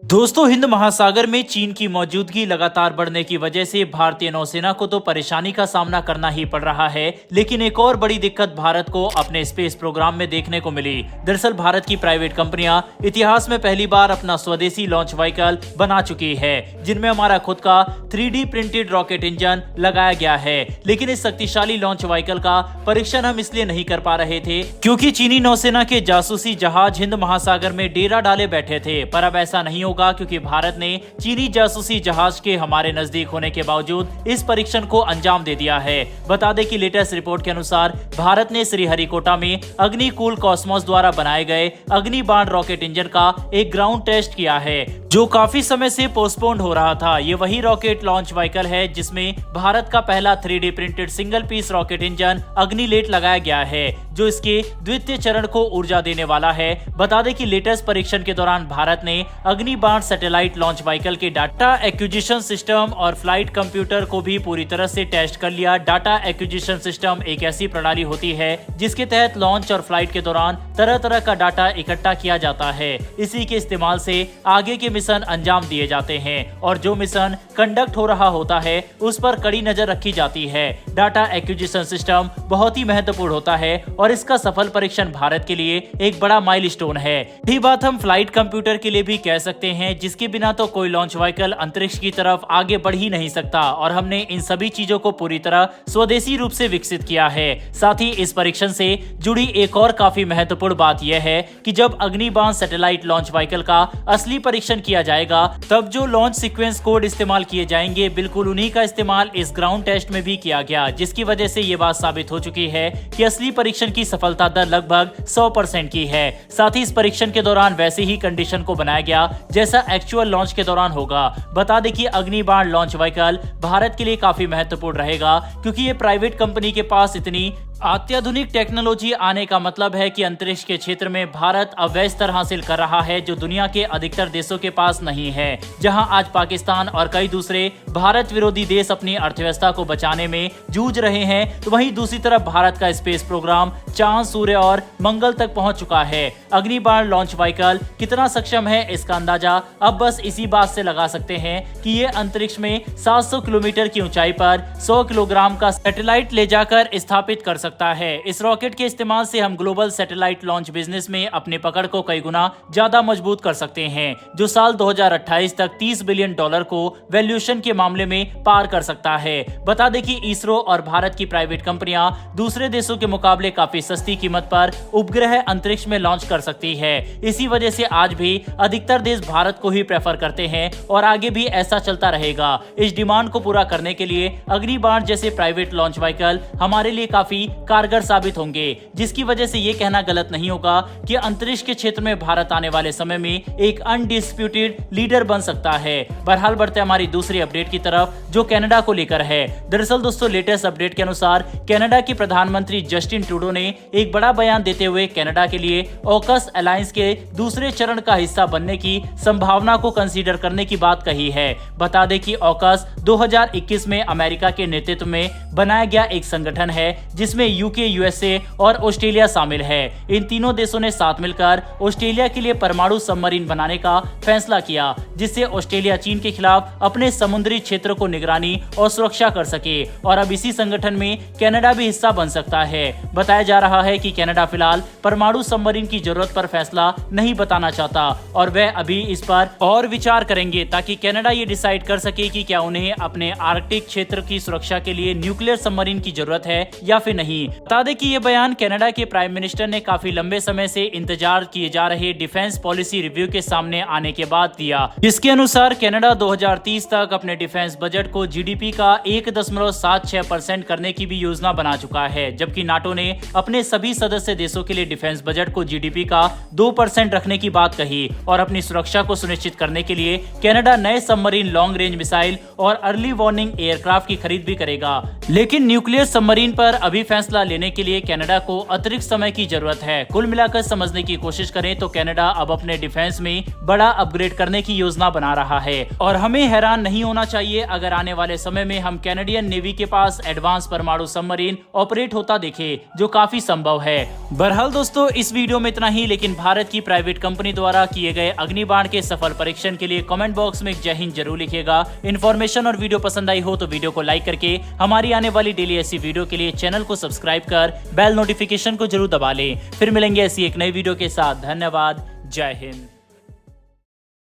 दोस्तों, हिंद महासागर में चीन की मौजूदगी लगातार बढ़ने की वजह से भारतीय नौसेना को तो परेशानी का सामना करना ही पड़ रहा है, लेकिन एक और बड़ी दिक्कत भारत को अपने स्पेस प्रोग्राम में देखने को मिली। दरअसल भारत की प्राइवेट कंपनियां इतिहास में पहली बार अपना स्वदेशी लॉन्च व्हीकल बना चुकी है, जिनमें हमारा खुद का 3D प्रिंटेड रॉकेट इंजन लगाया गया है। लेकिन इस शक्तिशाली लॉन्च व्हीकल का परीक्षण हम इसलिए नहीं कर पा रहे थे क्योंकि चीनी नौसेना के जासूसी जहाज हिंद महासागर में डेरा डाले बैठे थे। पर अब ऐसा नहीं होगा, क्योंकि भारत ने चीनी जासूसी जहाज के हमारे नजदीक होने के बावजूद इस परीक्षण को अंजाम दे दिया है। बता दें कि लेटेस्ट रिपोर्ट के अनुसार भारत ने श्रीहरिकोटा में अग्निकूल कॉस्मोस द्वारा बनाए गए अग्निबाण रॉकेट इंजन का एक ग्राउंड टेस्ट किया है, जो काफी समय से पोस्टपोन्ड हो रहा था। ये वही रॉकेट लॉन्च व्हीकल है जिसमें भारत का पहला 3D printed single piece rocket engine Agnilet लगाया गया है, जो इसके द्वितीय चरण को ऊर्जा देने वाला है। बता दें कि लेटेस्ट परीक्षण के दौरान भारत ने अग्निबाण सैटेलाइट लॉन्च व्हीकल के डाटा एक्विजिशन सिस्टम और फ्लाइट कंप्यूटर को भी पूरी तरह से टेस्ट कर लिया। डाटा एक्विजिशन सिस्टम एक ऐसी प्रणाली होती है जिसके तहत लॉन्च और फ्लाइट के दौरान तरह तरह का डाटा इकट्ठा किया जाता है। इसी के इस्तेमाल से आगे के मिशन अंजाम दिए जाते हैं और जो मिशन कंडक्ट हो रहा होता है उस पर कड़ी नजर रखी जाती है। डाटा एक्विजिशन सिस्टम बहुत ही महत्वपूर्ण होता है और इसका सफल परीक्षण भारत के लिए एक बड़ा माइलस्टोन है। यही बात हम फ्लाइट कंप्यूटर के लिए भी कह सकते हैं, जिसके बिना तो कोई लॉन्च व्हीकल अंतरिक्ष की तरफ आगे बढ़ ही नहीं सकता। और हमने इन सभी चीजों को पूरी तरह स्वदेशी रूप से विकसित किया है। साथ ही इस परीक्षण से जुड़ी एक और काफी महत्वपूर्ण बात यह है कि जब अग्निबाण सैटेलाइट लॉन्च व्हीकल का असली परीक्षण किया जाएगा, तब जो लॉन्च सीक्वेंस कोड इस्तेमाल किए जाएंगे, बिल्कुल उन्हीं का इस्तेमाल इस ग्राउंड टेस्ट में भी किया गया, जिसकी वजह से ये बात साबित हो चुकी है कि असली परीक्षण की सफलता दर लगभग 100% की है। साथ ही इस परीक्षण के दौरान वैसे ही कंडीशन को बनाया गया जैसा एक्चुअल लॉन्च के दौरान होगा। बता दें कि अग्निबाण लॉन्च व्हीकल भारत के लिए काफी महत्वपूर्ण रहेगा, क्योंकि ये प्राइवेट कंपनी के पास इतनी अत्याधुनिक टेक्नोलॉजी आने का मतलब है कि अंतरिक्ष के क्षेत्र में भारत अवैध स्तर हासिल कर रहा है, जो दुनिया के अधिकतर देशों के पास नहीं है। जहां आज पाकिस्तान और कई दूसरे भारत विरोधी देश अपनी अर्थव्यवस्था को बचाने में जूझ रहे हैं, तो वहीं दूसरी तरफ भारत का स्पेस प्रोग्राम चांद, सूर्य और मंगल तक पहुंच चुका है। अग्निबाण लॉन्च व्हीकल कितना सक्षम है, इसका अंदाजा अब बस इसी बात से लगा सकते हैं कि ये अंतरिक्ष में 700 किलोमीटर की ऊंचाई पर 100 किलोग्राम का सैटेलाइट ले जाकर स्थापित कर सकता है। इस रॉकेट के इस्तेमाल से हम ग्लोबल सैटेलाइट लॉन्च बिजनेस में अपनी पकड़ को कई गुना ज्यादा मजबूत कर सकते हैं, जो साल 2028 तक $30 बिलियन को वैल्यूएशन के मामले में पार कर सकता है। बता दें कि इसरो और भारत की प्राइवेट कंपनियां दूसरे देशों के मुकाबले काफी सस्ती कीमत पर उपग्रह अंतरिक्ष में लॉन्च कर सकती है। इसी वजह से आज भी अधिकतर देश भारत को ही प्रेफर करते हैं और आगे भी ऐसा चलता रहेगा। इस डिमांड को पूरा करने के लिए अग्निबाण जैसे प्राइवेट लॉन्च व्हीकल हमारे लिए काफी कारगर साबित होंगे, जिसकी वजह से ये कहना गलत नहीं होगा कि अंतरिक्ष के क्षेत्र में भारत आने वाले समय में एक अनडिस्प्यूटेड लीडर बन सकता है। बहरहाल बढ़ते हमारी दूसरी अपडेट की तरफ, जो कनाडा को लेकर है। दरअसल दोस्तों, लेटेस्ट अपडेट के अनुसार कनाडा के प्रधानमंत्री जस्टिन ट्रूडो ने एक बड़ा बयान देते हुए कनाडा के लिए ऑकस अलायंस के दूसरे चरण का हिस्सा बनने की संभावना को कंसीडर करने की बात कही है। बता दें कि ऑकस 2021 में अमेरिका के नेतृत्व में बनाया गया एक संगठन है, जिसमें यूके, यूएसए और ऑस्ट्रेलिया शामिल है। इन तीनों देशों ने साथ मिलकर ऑस्ट्रेलिया के लिए परमाणु सबमरीन बनाने का फैसला किया, जिससे ऑस्ट्रेलिया चीन के खिलाफ अपने समुद्री क्षेत्र को निगरानी और सुरक्षा कर सके। और अब इसी संगठन में कनाडा भी हिस्सा बन सकता है। बताया जा रहा है कि कनाडा फिलहाल परमाणु सबमरीन की जरूरत पर फैसला नहीं बताना चाहता और वह अभी इस पर और विचार करेंगे, ताकि कनाडा ये डिसाइड कर सके कि क्या उन्हें अपने आर्कटिक क्षेत्र की सुरक्षा के लिए न्यूक्लियर सबमरीन की जरूरत है या फिर नहीं। बता दें कि ये बयान कनाडा के प्राइम मिनिस्टर ने काफी लंबे समय से इंतजार किए जा रहे डिफेंस पॉलिसी रिव्यू के सामने आने के बाद दिया, जिसके अनुसार कनाडा 2030 तक अपने डिफेंस बजट को जीडीपी का 1.76% करने की भी योजना बना चुका है, जबकि नाटो ने अपने सभी सदस्य देशों के लिए डिफेंस बजट को जीडीपी का 2% रखने की बात कही। और अपनी सुरक्षा को सुनिश्चित करने के लिए कनाडा नए सबमरीन, लॉन्ग रेंज मिसाइल और अर्ली वार्निंग एयरक्राफ्ट की खरीद भी करेगा। लेकिन न्यूक्लियर सबमरीन पर अभी फैसला लेने के लिए कनाडा को अतिरिक्त समय की जरूरत है। कुल मिलाकर समझने की कोशिश करें तो कनाडा अब अपने डिफेंस में बड़ा अपग्रेड करने की योजना योजना बना रहा है और हमें हैरान नहीं होना चाहिए अगर आने वाले समय में हम कैनेडियन नेवी के पास एडवांस परमाणु सबमरीन ऑपरेट होता देखे, जो काफी संभव है। बहरहाल दोस्तों, इस वीडियो में इतना ही, लेकिन भारत की प्राइवेट कंपनी द्वारा किए गए अग्निबाण के सफल परीक्षण के लिए कमेंट बॉक्स में जय हिंद जरूर लिखिएगा। इन्फॉर्मेशन और वीडियो पसंद आई हो तो वीडियो को लाइक करके हमारी आने वाली डेली ऐसी वीडियो के लिए चैनल को सब्सक्राइब कर बेल नोटिफिकेशन को जरूर दबा लें। फिर मिलेंगे ऐसी एक नई वीडियो के साथ। धन्यवाद। जय हिंद।